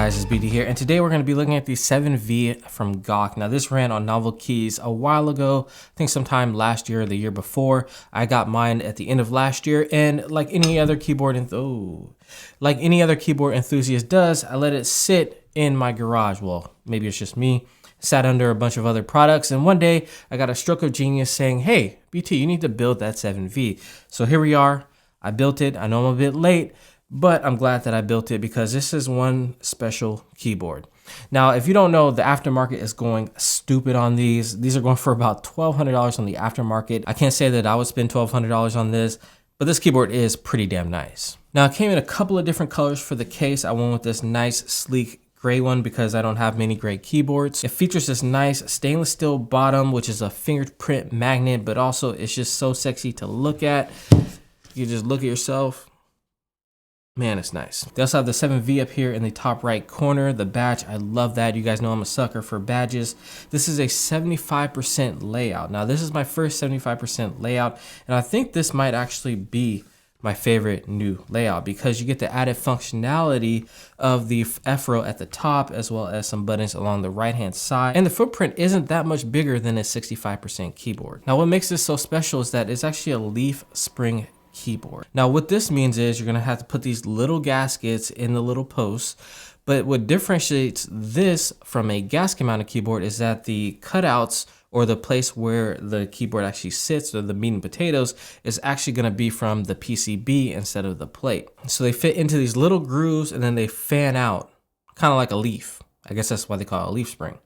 guys, it's BD here, and today we're going to be looking at the 7V from GOG. Now this ran on novel keys a while ago, I think sometime last year or the year before. I got mine at the end of last year, and like any other keyboard enthusiast does, I let it sit in my garage. Well, maybe it's just me. Sat under a bunch of other products, and one day I got a stroke of genius saying, hey, BT, you need to build that 7V. So here we are. I built it. I know I'm a bit late, but I'm glad that I built it because this is one special keyboard. Now, if you don't know, the aftermarket is going stupid on these. These are going for about $1,200 on the aftermarket. I can't say that I would spend $1,200 on this, but this keyboard is pretty damn nice. Now, it came in a couple of different colors for the case. I went with this nice, sleek gray one because I don't have many gray keyboards. It features this nice stainless steel bottom, which is a fingerprint magnet, but also it's just so sexy to look at. You just look at yourself. Man, it's nice. They also have the 7V up here in the top right corner. The badge, I love that. You guys know I'm a sucker for badges. This is a 75% layout. Now, this is my first 75% layout, and I think this might actually be my favorite new layout because you get the added functionality of the F-row at the top as well as some buttons along the right-hand side. And the footprint isn't that much bigger than a 65% keyboard. Now, what makes this so special is that it's actually a leaf spring keyboard. Now what this means is you're gonna have to put these little gaskets in the little posts, but what differentiates this from a gasket mounted keyboard is that the cutouts or the place where the keyboard actually sits or the meat and potatoes is actually gonna be from the PCB instead of the plate. So they fit into these little grooves and then they fan out, kind of like a leaf. I guess that's why they call it a leaf spring.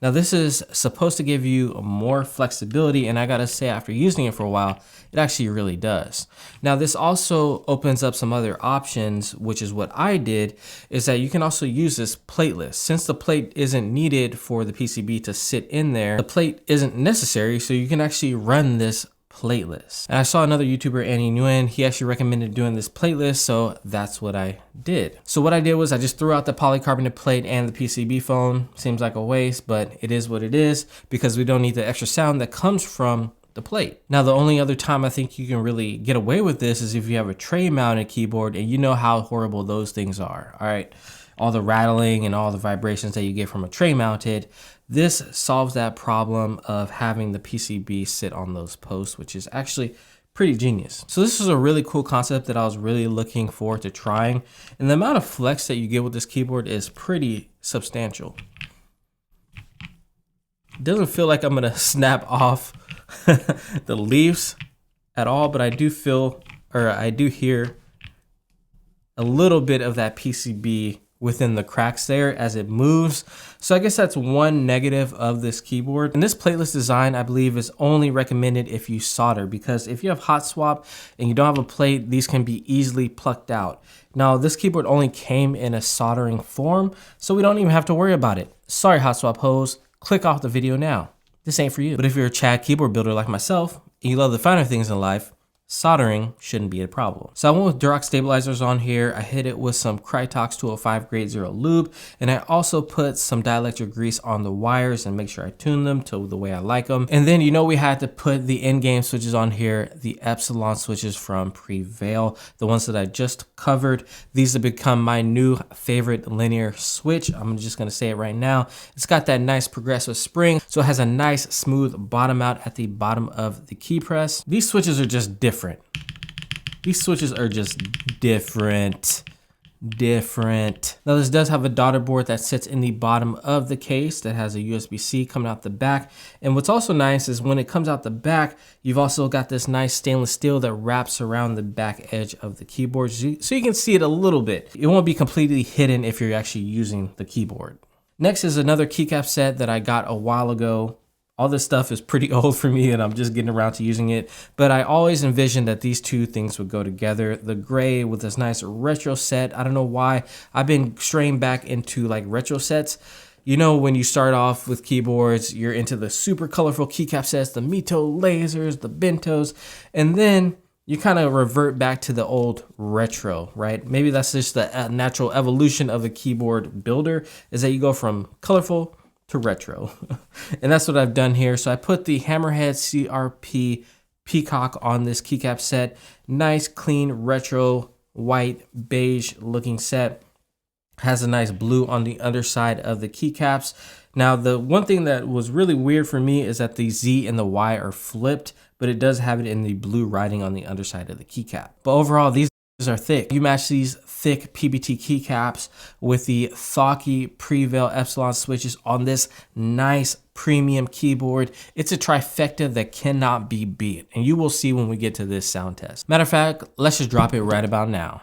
Now this is supposed to give you more flexibility, and I gotta say after using it for a while, it actually really does. Now this also opens up some other options, which is what I did, is that you can also use this plateless. Since the plate isn't needed for the PCB to sit in there, the plate isn't necessary, so you can actually run this plateless. And I saw another YouTuber, Annie Nguyen, he actually recommended doing this plateless, so that's what I did. So what I did was I just threw out the polycarbonate plate and the PCB foam. Seems like a waste, but it is what it is because we don't need the extra sound that comes from the plate. Now, the only other time I think you can really get away with this is if you have a tray mounted keyboard, and you know how horrible those things are, all right? All the rattling and all the vibrations that you get from a tray mounted. This solves that problem of having the PCB sit on those posts, which is actually pretty genius. So this is a really cool concept that I was really looking forward to trying. And the amount of flex that you get with this keyboard is pretty substantial. It doesn't feel like I'm gonna snap off the leaves at all, but I do feel, or I do hear a little bit of that PCB within the cracks there as it moves. So I guess that's one negative of this keyboard. And this plateless design, I believe, is only recommended if you solder, because if you have hot swap and you don't have a plate, these can be easily plucked out. Now, this keyboard only came in a soldering form, so we don't even have to worry about it. Sorry, hot swap hoes, click off the video now. This ain't for you. But if you're a Chad keyboard builder like myself, and you love the finer things in life, soldering shouldn't be a problem. So I went with Durox stabilizers on here. I hit it with some Krytox 205 grade 0 lube, and I also put some dielectric grease on the wires and make sure I tune them to the way I like them. And then, you know, we had to put the in-game switches on here, the Epsilon switches from Prevail, the ones that I just covered. These have become my new favorite linear switch. I'm just gonna say it right now. It's got that nice progressive spring, so it has a nice smooth bottom out at the bottom of the key press. These switches are just different. These switches are just different. Now this does have a daughter board that sits in the bottom of the case that has a USB-C coming out the back. And what's also nice is when it comes out the back, you've also got this nice stainless steel that wraps around the back edge of the keyboard, so you can see it a little bit. It won't be completely hidden if you're actually using the keyboard. Next is another keycap set that I got a while ago. All this stuff is pretty old for me and I'm just getting around to using it, but I always envisioned that these two things would go together. The gray with this nice retro set. I don't know why I've been straying back into like retro sets. You know, when you start off with keyboards, you're into the super colorful keycap sets, the Mito lasers, the Bentos, and then you kind of revert back to the old retro, right? Maybe that's just the natural evolution of a keyboard builder, is that you go from colorful to retro. And that's what I've done here. So I put the Hammerhead CRP Peacock on this keycap set. Nice, clean, retro, white, beige looking set. Has a nice blue on the underside of the keycaps. Now, the one thing that was really weird for me is that the Z and the Y are flipped, but it does have it in the blue writing on the underside of the keycap. But overall, these are thick. You match these thick PBT keycaps with the Thocky Prevail Epsilon switches on this nice premium keyboard. It's a trifecta that cannot be beat, and you will see when we get to this sound test. Matter of fact, let's just drop it right about now.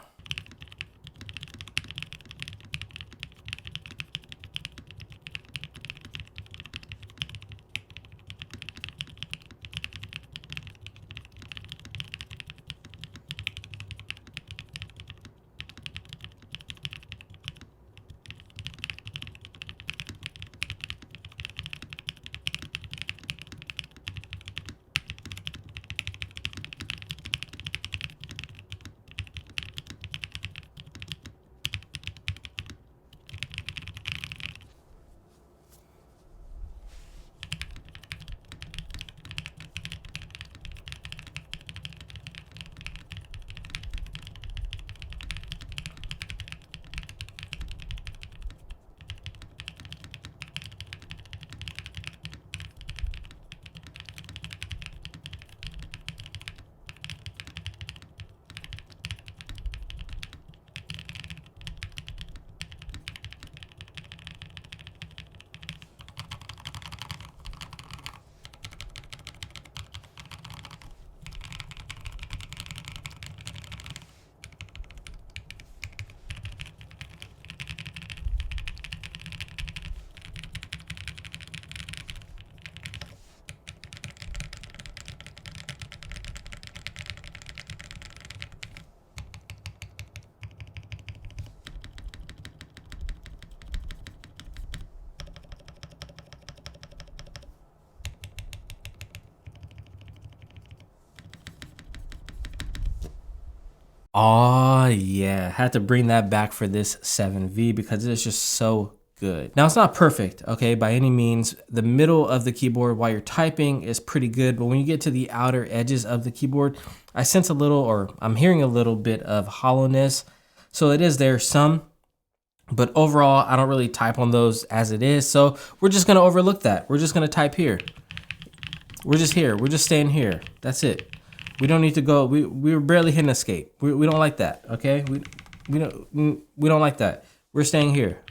Oh yeah, had to bring that back for this 7V because it's just so good. Now it's not perfect, okay, by any means. The middle of the keyboard while you're typing is pretty good, but when you get to the outer edges of the keyboard, I sense a little, or I'm hearing a little bit of hollowness. So it is there some, but overall, I don't really type on those as it is. So we're just gonna overlook that. We're just gonna type here. We're just here, we're just staying here. That's it. We don't need to go. We were barely hitting escape. We don't like that. Okay. We don't like that. We're staying here.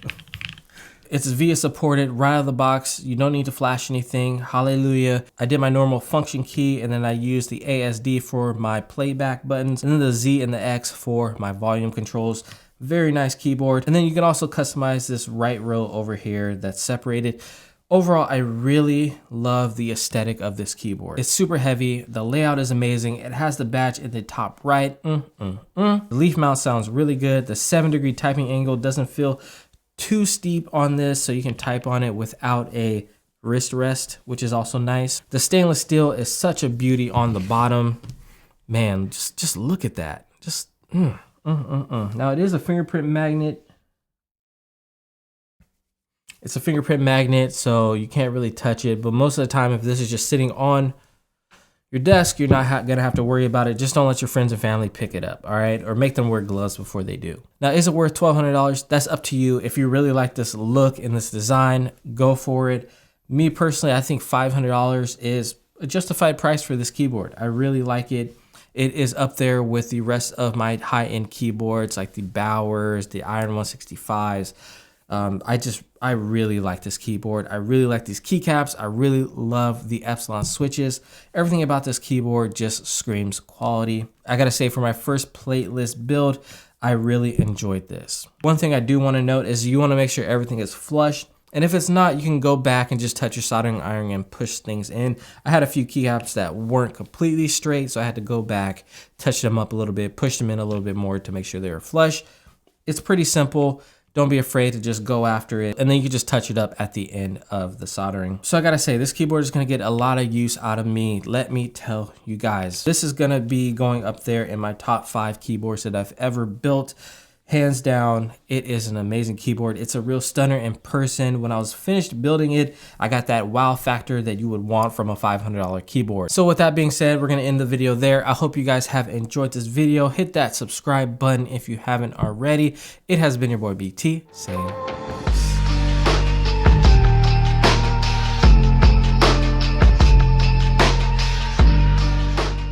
It's VIA supported right out of the box. You don't need to flash anything. Hallelujah. I did my normal function key, and then I used the ASD for my playback buttons, and then the Z and the X for my volume controls. Very nice keyboard. And then you can also customize this right row over here that's separated. Overall, I really love the aesthetic of this keyboard. It's super heavy. The layout is amazing. It has the badge in the top right. The leaf mount sounds really good. The 7-degree typing angle doesn't feel too steep on this, so you can type on it without a wrist rest, which is also nice. The stainless steel is such a beauty on the bottom. Man, just look at that. Now it is a fingerprint magnet. It's a fingerprint magnet, so you can't really touch it. But most of the time, if this is just sitting on your desk, you're not gonna have to worry about it. Just don't let your friends and family pick it up, all right? Or make them wear gloves before they do. Now, is it worth $1,200? That's up to you. If you really like this look and this design, go for it. Me personally, I think $500 is a justified price for this keyboard. I really like it. It is up there with the rest of my high-end keyboards, like the Bowers, the Iron 165s. I really like this keyboard. I really like these keycaps. I really love the Epsilon switches. Everything about this keyboard just screams quality. I gotta say, for my first plateless build, I really enjoyed this. One thing I do wanna note is you wanna make sure everything is flush. And if it's not, you can go back and just touch your soldering iron and push things in. I had a few keycaps that weren't completely straight, so I had to go back, touch them up a little bit, push them in a little bit more to make sure they were flush. It's pretty simple. Don't be afraid to just go after it. And then you can just touch it up at the end of the soldering. So I gotta say, this keyboard is gonna get a lot of use out of me. Let me tell you guys, this is gonna be going up there in my top 5 keyboards that I've ever built. Hands down, it is an amazing keyboard. It's a real stunner in person. When I was finished building it, I got that wow factor that you would want from a $500 keyboard. So with that being said, we're gonna end the video there. I hope you guys have enjoyed this video. Hit that subscribe button if you haven't already. It has been your boy BT saying